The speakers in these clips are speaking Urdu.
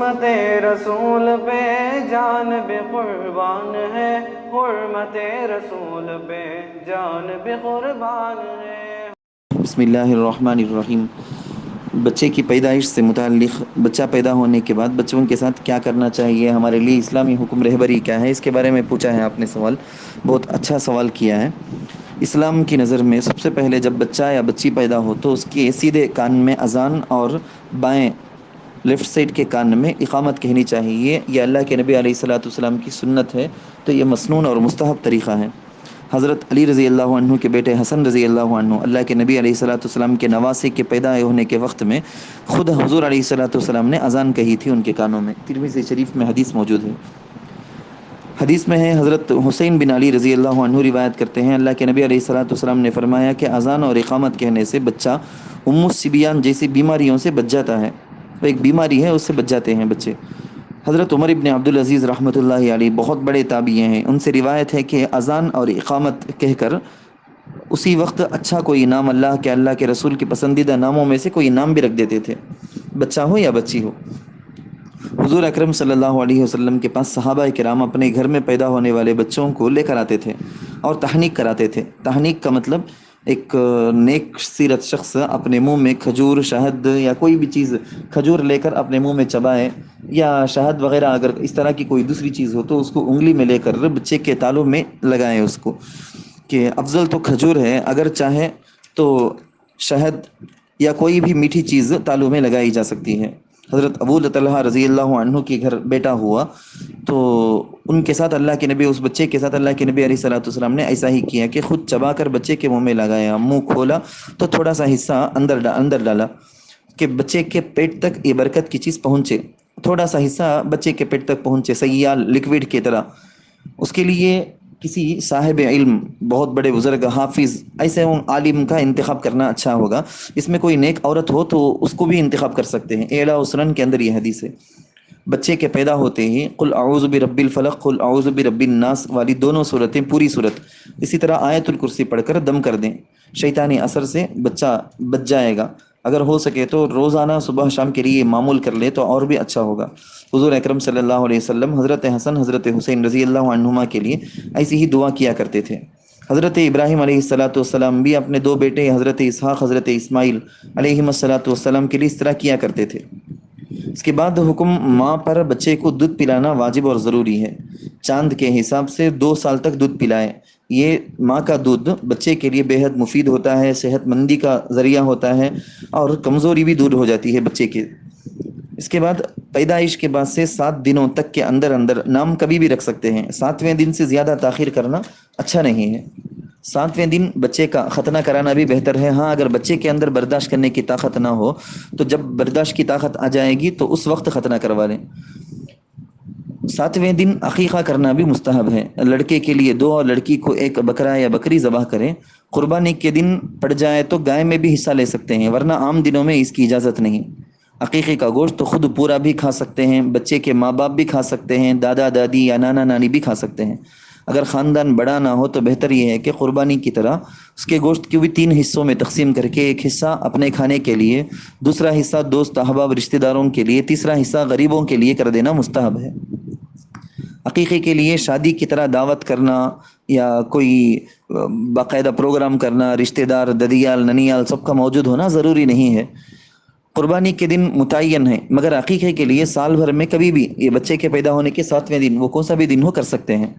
حرمت رسول پہ جان بھی قربان ہے، حرمت رسول پہ جان بھی قربان ہے۔ بسم اللہ الرحمن الرحیم۔ بچے کی پیدائش سے متعلق بچہ پیدا ہونے کے بعد بچوں کے ساتھ کیا کرنا چاہیے، ہمارے لیے اسلامی حکم رہبری کیا ہے، اس کے بارے میں پوچھا ہے آپ نے سوال۔ بہت اچھا سوال کیا ہے۔ اسلام کی نظر میں سب سے پہلے جب بچہ یا بچی پیدا ہو تو اس کے سیدھے کان میں اذان اور بائیں لیفٹ سائڈ کے کان میں اقامت کہنی چاہیے۔ یہ اللہ کے نبی علیہ الصلوۃ والسلام کی سنت ہے، تو یہ مسنون اور مستحب طریقہ ہے۔ حضرت علی رضی اللہ عنہ کے بیٹے حسن رضی اللہ عنہ اللہ کے نبی علیہ الصلوۃ والسلام کے نواسے کے پیدا ہونے کے وقت میں خود حضور علیہ الصلوۃ والسلام نے اذان کہی تھی ان کے کانوں میں۔ ترمذی شریف میں حدیث موجود ہے۔ حدیث میں ہے، حضرت حسین بن علی رضی اللہ عنہ روایت کرتے ہیں، اللہ کے نبی علیہ الصلوۃ والسلام نے فرمایا کہ اذان اور اقامت کہنے سے بچہ السبیان جیسی بیماریوں سے بچ جاتا ہے۔ وہ ایک بیماری ہے، اس سے بچ جاتے ہیں بچے۔ حضرت عمر ابن عبدالعزیز رحمۃ اللہ علیہ بہت بڑے تابعی ہیں، ان سے روایت ہے کہ اذان اور اقامت کہہ کر اسی وقت اچھا کوئی نام اللہ کے رسول کے پسندیدہ ناموں میں سے کوئی نام بھی رکھ دیتے تھے، بچہ ہو یا بچی ہو۔ حضور اکرم صلی اللہ علیہ وسلم کے پاس صحابہ کرام اپنے گھر میں پیدا ہونے والے بچوں کو لے کر آتے تھے اور تحنیک کراتے تھے۔ تحنیک کا مطلب ایک نیک سیرت شخص اپنے منہ میں کھجور، شہد یا کوئی بھی چیز کھجور لے کر اپنے منہ میں چبائے، یا شہد وغیرہ اگر اس طرح کی کوئی دوسری چیز ہو تو اس کو انگلی میں لے کر بچے کے تالوں میں لگائیں، اس کو کہ افضل تو کھجور ہے، اگر چاہے تو شہد یا کوئی بھی میٹھی چیز تالوں میں لگائی جا سکتی ہے۔ حضرت ابو طلحہ رضی اللہ عنہ کے گھر بیٹا ہوا تو ان کے ساتھ اللہ کے نبی، اس بچے کے ساتھ اللہ کے نبی علیہ الصلوۃ والسلام نے ایسا ہی کیا کہ خود چبا کر بچے کے منہ میں لگایا، منہ کھولا تو تھوڑا سا حصہ اندر ڈالا کہ بچے کے پیٹ تک یہ برکت کی چیز پہنچے، تھوڑا سا حصہ بچے کے پیٹ تک پہنچے سیال لکوڈ کی طرح۔ اس کے لیے کسی صاحب علم، بہت بڑے بزرگ، حافظ، ایسے عالم کا انتخاب کرنا اچھا ہوگا۔ اس میں کوئی نیک عورت ہو تو اس کو بھی انتخاب کر سکتے ہیں۔ اعلیٰ سنن کے اندر یہ حدیث ہے۔ بچے کے پیدا ہوتے ہی قل اعوذ برب الفلق قل اعوذ برب الناس والی دونوں صورتیں، پوری صورت، اسی طرح آیت الکرسی پڑھ کر دم کر دیں، شیطانی اثر سے بچہ بچ جائے گا۔ اگر ہو سکے تو روزانہ صبح شام کے لیے معمول کر لے تو اور بھی اچھا ہوگا۔ حضور اکرم صلی اللہ علیہ وسلم حضرت حسن حضرت حسین رضی اللہ عنہما کے لیے ایسی ہی دعا کیا کرتے تھے۔ حضرت ابراہیم علیہ الصلوۃ والسلام بھی اپنے دو بیٹے حضرت اسحاق حضرت اسماعیل علیہ الصلوۃ والسلام کے لیے اس طرح کیا کرتے تھے۔ اس کے بعد حکم ماں پر بچے کو دودھ پلانا واجب اور ضروری ہے۔ چاند کے حساب سے 2 سال تک دودھ پلائے۔ یہ ماں کا دودھ بچے کے لیے بے حد مفید ہوتا ہے، صحت مندی کا ذریعہ ہوتا ہے اور کمزوری بھی دور ہو جاتی ہے بچے کے۔ اس کے بعد پیدائش کے بعد سے 7 دنوں تک کے اندر نام کبھی بھی رکھ سکتے ہیں۔ 7ویں دن سے زیادہ تاخیر کرنا اچھا نہیں ہے۔ 7ویں دن بچے کا ختنہ کرانا بھی بہتر ہے۔ ہاں، اگر بچے کے اندر برداشت کرنے کی طاقت نہ ہو تو جب برداشت کی طاقت آ جائے گی تو اس وقت ختنہ کروا لیں۔ 7ویں دن عقیقہ کرنا بھی مستحب ہے۔ لڑکے کے لیے 2 اور لڑکی کو 1 بکرا یا بکری ذبح کریں۔ قربانی کے دن پڑ جائے تو گائے میں بھی حصہ لے سکتے ہیں، ورنہ عام دنوں میں اس کی اجازت نہیں۔ عقیقے کا گوشت تو خود پورا بھی کھا سکتے ہیں، بچے کے ماں باپ بھی کھا سکتے ہیں، دادا دادی یا نانا نانی بھی کھا سکتے ہیں۔ اگر خاندان بڑا نہ ہو تو بہتر یہ ہے کہ قربانی کی طرح اس کے گوشت کو بھی 3 حصوں میں تقسیم کر کے 1 حصہ اپنے کھانے کے لیے، دوسرا حصہ دوست احباب رشتہ داروں کے لیے، تیسرا حصہ غریبوں کے لیے کر دینا مستحب ہے۔ عقیقے کے لیے شادی کی طرح دعوت کرنا یا کوئی باقاعدہ پروگرام کرنا، رشتہ دار ددیال ننیال سب کا موجود ہونا ضروری نہیں ہے۔ قربانی کے دن متعین ہے، مگر عقیقے کے لیے سال بھر میں کبھی بھی، یہ بچے کے پیدا ہونے کے 7ویں دن، وہ کون سا بھی دن ہو کر سکتے ہیں۔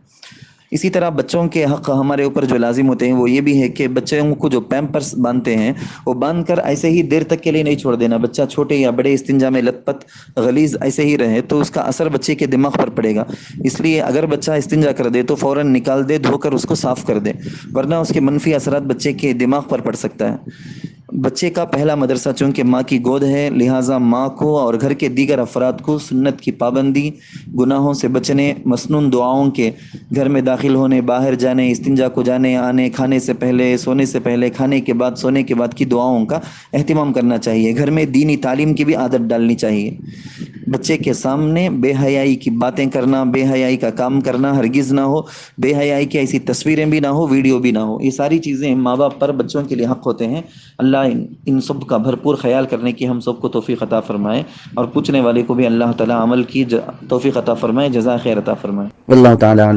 اسی طرح بچوں کے حق ہمارے اوپر جو لازم ہوتے ہیں وہ یہ بھی ہے کہ بچوں کو جو پیمپرس باندھتے ہیں وہ باندھ کر ایسے ہی دیر تک کے لیے نہیں چھوڑ دینا۔ بچہ چھوٹے یا بڑے استنجا میں لت پت غلیظ ایسے ہی رہے تو اس کا اثر بچے کے دماغ پر پڑے گا، اس لیے اگر بچہ استنجا کر دے تو فوراً نکال دے، دھو کر اس کو صاف کر دے، ورنہ اس کے منفی اثرات بچے کے دماغ پر پڑ سکتا ہے۔ بچے کا پہلا مدرسہ چونکہ ماں کی گود ہے، لہٰذا ماں کو اور گھر کے دیگر افراد کو سنت کی پابندی، گناہوں سے بچنے، مسنون دعاؤں کے، گھر میں داخل ہونے، باہر جانے، استنجا کو جانے آنے، کھانے سے پہلے، سونے سے پہلے، کھانے کے بعد، سونے کے بعد کی دعاؤں کا اہتمام کرنا چاہیے۔ گھر میں دینی تعلیم کی بھی عادت ڈالنی چاہیے۔ بچے کے سامنے بے حیائی کی باتیں کرنا، بے حیائی کا کام کرنا ہرگز نہ ہو، بے حیائی کی ایسی تصویریں بھی نہ ہو، ویڈیو بھی نہ ہو۔ یہ ساری چیزیں ماں باپ پر بچوں کے لیے حق ہوتے ہیں۔ اللہ تعالیٰ ان سب کا بھرپور خیال کرنے کی ہم سب کو توفیق عطا فرمائے، اور پوچھنے والے کو بھی اللہ تعالیٰ عمل کی توفیق عطا فرمائے، جزائے خیر عطا فرمائے۔ واللہ تعالیٰ